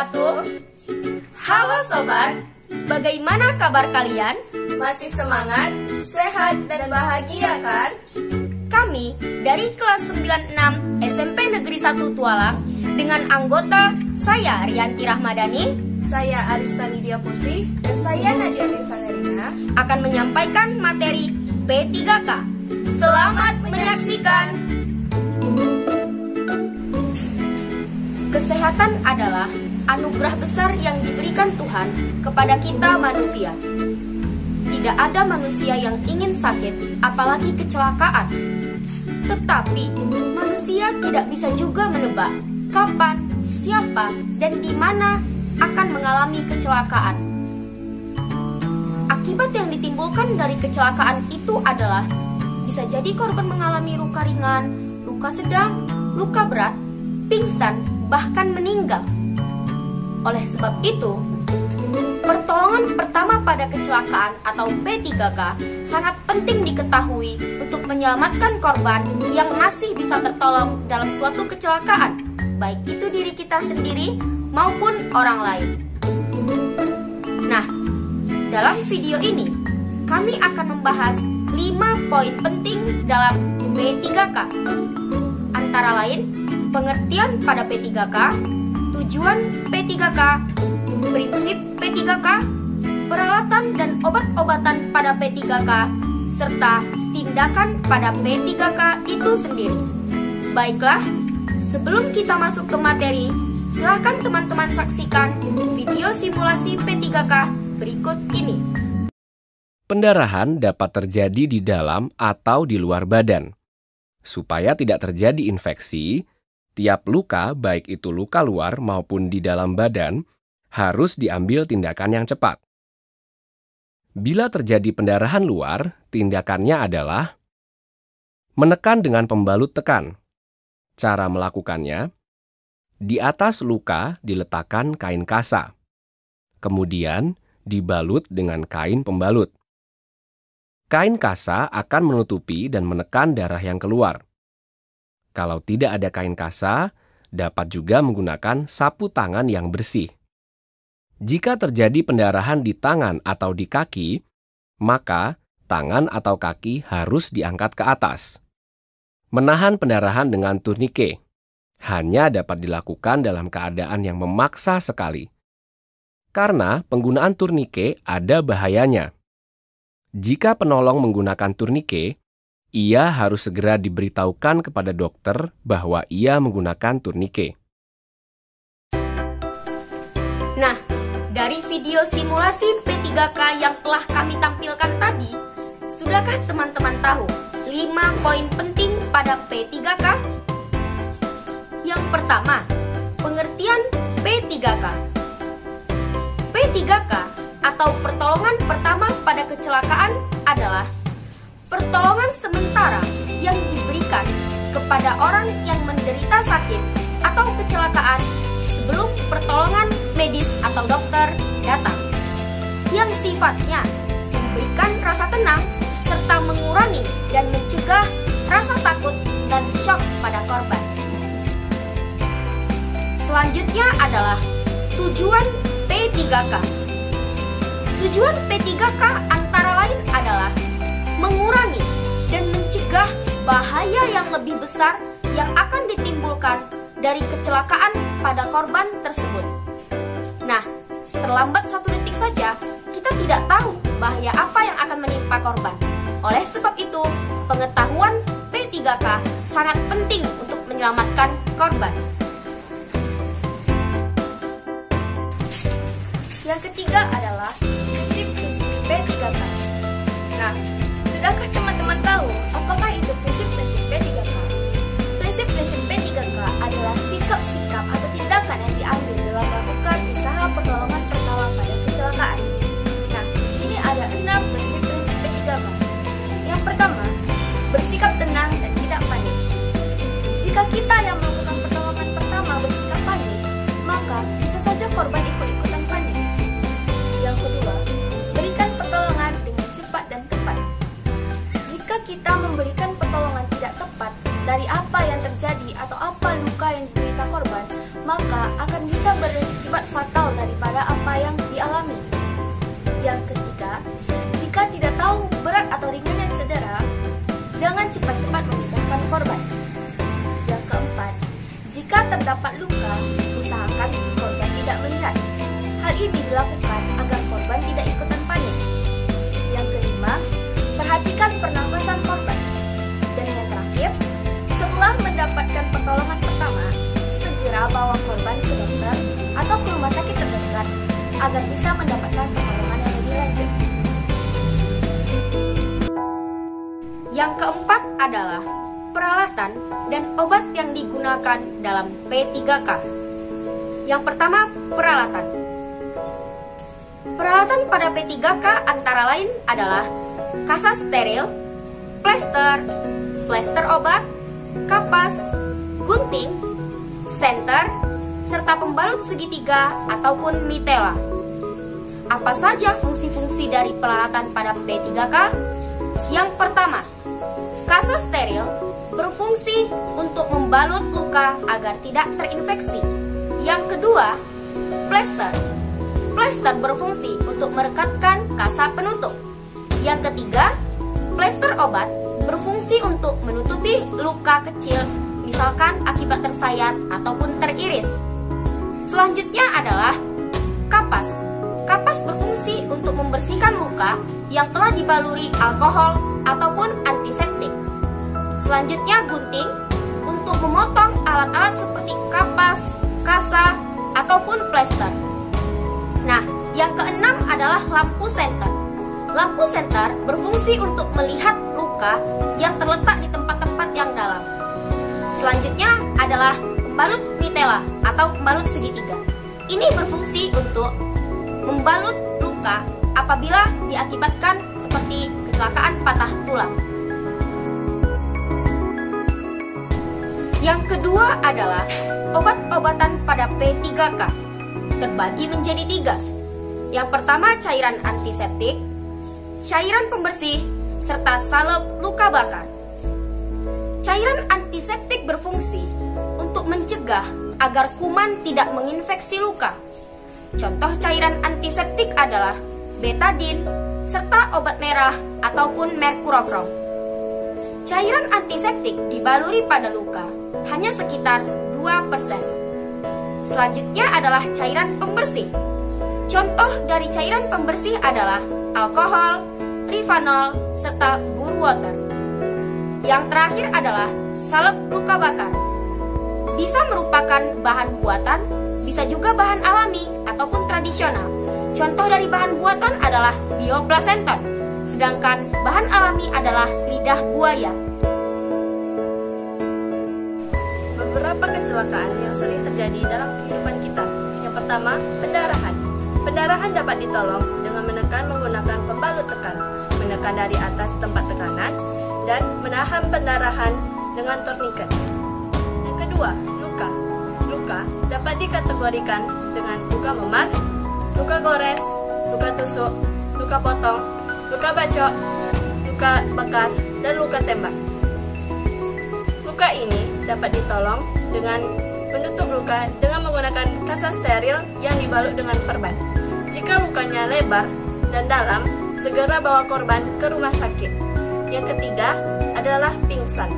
wabarakatuh. Halo sobat, bagaimana kabar kalian? Masih semangat, sehat, dan bahagia kan? Kami dari kelas 96 SMP Negeri 1 Tualang dengan anggota saya Rianti Rahmadani, saya Arista Nidia Putri, dan saya Nadia Valerina akan menyampaikan materi P3K. Selamat menyaksikan. Kesehatan adalah anugerah besar yang diberikan Tuhan kepada kita manusia. Tidak ada manusia yang ingin sakit, apalagi kecelakaan. Tetapi manusia tidak bisa juga menebak kapan, siapa, dan di mana akan mengalami kecelakaan. Akibat yang ditimbulkan dari kecelakaan itu adalah bisa jadi korban mengalami luka ringan, luka sedang, luka berat, pingsan, bahkan meninggal. Oleh sebab itu, pertolongan pertama pada kecelakaan atau P3K sangat penting diketahui untuk menyelamatkan korban yang masih bisa tertolong dalam suatu kecelakaan, baik itu diri kita sendiri maupun orang lain. Nah, dalam video ini kami akan membahas 5 poin penting dalam P3K. Antara lain, pengertian pada P3K, tujuan P3K, prinsip P3K, peralatan dan obat-obatan pada P3K, serta tindakan pada P3K itu sendiri. Baiklah, sebelum kita masuk ke materi, silakan teman-teman saksikan video simulasi P3K berikut ini. Pendarahan dapat terjadi di dalam atau di luar badan. Supaya tidak terjadi infeksi, tiap luka, baik itu luka luar maupun di dalam badan, harus diambil tindakan yang cepat. Bila terjadi pendarahan luar, tindakannya adalah menekan dengan pembalut tekan. Cara melakukannya, di atas luka diletakkan kain kasa. Kemudian dibalut dengan kain pembalut. Kain kasa akan menutupi dan menekan darah yang keluar. Kalau tidak ada kain kasa, dapat juga menggunakan sapu tangan yang bersih. Jika terjadi pendarahan di tangan atau di kaki, maka tangan atau kaki harus diangkat ke atas. Menahan pendarahan dengan turnike hanya dapat dilakukan dalam keadaan yang memaksa sekali. Karena penggunaan turnike ada bahayanya. Jika penolong menggunakan turnike, ia harus segera diberitahukan kepada dokter bahwa ia menggunakan turnike. Nah, dari video simulasi P3K yang telah kami tampilkan tadi, sudahkah teman-teman tahu 5 poin penting pada P3K? Yang pertama, pengertian P3K. P3K atau pertolongan pertama pada kecelakaan adalah pertolongan sementara yang diberikan kepada orang yang menderita sakit atau kecelakaan sebelum pertolongan medis atau dokter datang, yang sifatnya memberikan rasa tenang serta mengurangi dan mencegah rasa takut dan shock pada korban. Selanjutnya adalah tujuan P3K. Tujuan P3K antara lain adalah mengurangi dan mencegah bahaya yang lebih besar yang akan ditimbulkan dari kecelakaan pada korban tersebut. Nah, terlambat 1 detik saja, kita tidak tahu bahaya apa yang akan menimpa korban. Oleh sebab itu, pengetahuan P3K sangat penting untuk menyelamatkan korban. Yang ketiga adalah prinsip-prinsip P3K. Nah, sudahkah teman-teman tahu apakah itu prinsip-prinsip P3K? Prinsip-prinsip P3K adalah sikap-sikap atau tindakan yang diambil dalam melakukan usaha pertolongan pertama pada kecelakaan. Nah, di sini ada 6 prinsip-prinsip P3K. Yang pertama, bersikap tenang dan tidak panik. Jika kita yang melakukan pertolongan pertama bersikap panik, maka bisa saja korban ikut-ikutan panik. Yang kedua, berikan pertolongan dengan cepat dan tepat. Jika kita memberikan pertolongan tidak tepat dari apa yang terjadi atau apa luka yang diderita korban, maka akan bisa berakibat akibat fatal daripada apa yang dialami. Yang ketiga, jika tidak tahu berat atau ringannya cedera, jangan cepat-cepat memindahkan korban. Yang keempat, jika terdapat luka, usahakan korban tidak melihat. Hal ini dilakukan agar korban tidak ikutan panik. Yang kelima, perhatikan pernafasan korban. Dan yang terakhir, setelah mendapatkan pertolongan pertama, segera bawa korban ke dokter atau ke rumah sakit terdekat agar bisa mendapatkan pertolongan yang lebih lanjut. Yang keempat adalah peralatan dan obat yang digunakan dalam P3K. Yang pertama, peralatan. Peralatan pada P3K antara lain adalah kasa steril, plester obat, kapas, gunting, senter, serta pembalut segitiga ataupun mitela. Apa saja fungsi-fungsi dari peralatan pada P3K? Yang pertama, kasa steril berfungsi untuk membalut luka agar tidak terinfeksi. Yang kedua, plester berfungsi untuk merekatkan kasa penutup. Yang ketiga, plester obat berfungsi untuk menutupi luka kecil, misalkan akibat tersayat ataupun teriris. Selanjutnya adalah kapas. Kapas berfungsi untuk membersihkan luka yang telah dibaluri alkohol ataupun antiseptik. Selanjutnya gunting untuk memotong alat-alat seperti kapas, kasa, ataupun plester. Nah, yang keenam adalah lampu senter. Lampu senter berfungsi untuk melihat luka yang terletak di tempat-tempat yang dalam. Selanjutnya adalah pembalut mitela atau pembalut segitiga. Ini berfungsi untuk membalut luka apabila diakibatkan seperti kecelakaan patah tulang. Yang kedua adalah obat-obatan pada P3K. Terbagi menjadi 3. Yang pertama, cairan antiseptik, cairan pembersih, serta salep luka bakar. Cairan antiseptik berfungsi untuk mencegah agar kuman tidak menginfeksi luka. Contoh cairan antiseptik adalah betadine, serta obat merah ataupun merkurokrom. Cairan antiseptik dibaluri pada luka hanya sekitar 2%. Selanjutnya adalah cairan pembersih. Contoh dari cairan pembersih adalah alkohol, rifanol, serta bur water. Yang terakhir adalah salep luka bakar. Bisa merupakan bahan buatan, bisa juga bahan alami ataupun tradisional. Contoh dari bahan buatan adalah bioplasenton, sedangkan bahan alami adalah lidah buaya. Beberapa kecelakaan yang sering terjadi dalam kehidupan kita. Yang pertama, pendarahan. Pendarahan dapat ditolong dengan menekan menggunakan pembalut tekan, menekan dari atas tempat tekanan, dan menahan pendarahan dengan torniket. Yang kedua, luka. Luka dapat dikategorikan dengan luka memar, luka gores, luka tusuk, luka potong, luka bacok, luka bakar, dan luka tembak. Luka ini dapat ditolong dengan menutup luka dengan menggunakan kasa steril yang dibalut dengan perban. Jika lukanya lebar dan dalam, segera bawa korban ke rumah sakit. Yang ketiga adalah pingsan.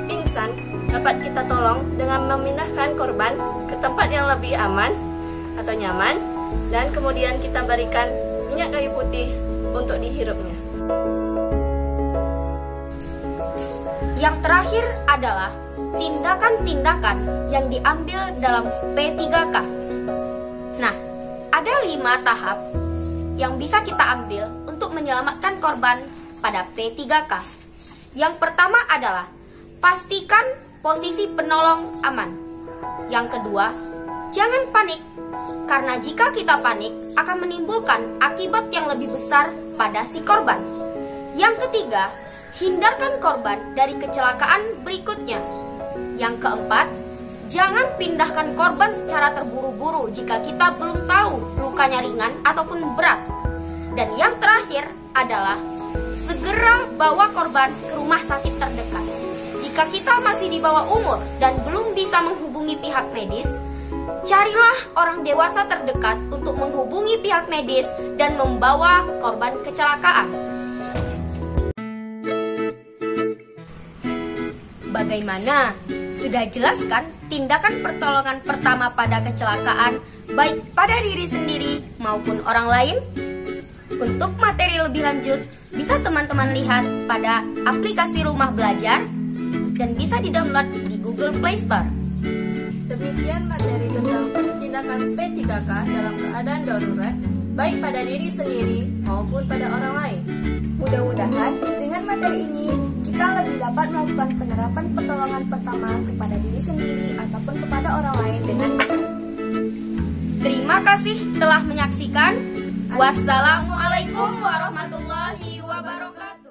Pingsan dapat kita tolong dengan memindahkan korban ke tempat yang lebih aman atau nyaman, dan kemudian kita berikan minyak kayu putih untuk dihirupnya. Yang terakhir adalah tindakan-tindakan yang diambil dalam P3K. Nah, ada 5 tahap yang bisa kita ambil untuk menyelamatkan korban pada P3K. Yang pertama adalah pastikan posisi penolong aman. Yang kedua, jangan panik, karena jika kita panik akan menimbulkan akibat yang lebih besar pada si korban. Yang ketiga, hindarkan korban dari kecelakaan berikutnya. Yang keempat, jangan pindahkan korban secara terburu-buru jika kita belum tahu lukanya ringan ataupun berat. Dan yang terakhir adalah segera bawa korban ke rumah sakit terdekat. Jika kita masih di bawah umur dan belum bisa menghubungi pihak medis, Carilah orang dewasa terdekat untuk menghubungi pihak medis dan membawa korban kecelakaan. Bagaimana? Sudah jelas kan tindakan pertolongan pertama pada kecelakaan, baik pada diri sendiri maupun orang lain? Untuk materi lebih lanjut, bisa teman-teman lihat pada aplikasi Rumah Belajar dan bisa di-download di Google Play Store. Demikian materi tentang tindakan P3K dalam keadaan darurat, baik pada diri sendiri maupun pada orang lain. Mudah-mudahan dengan materi ini kita lebih dapat melakukan penerapan pertolongan pertama kepada diri sendiri ataupun kepada orang lain dengan benar. Terima kasih telah menyaksikan. Wassalamualaikum warahmatullahi wabarakatuh.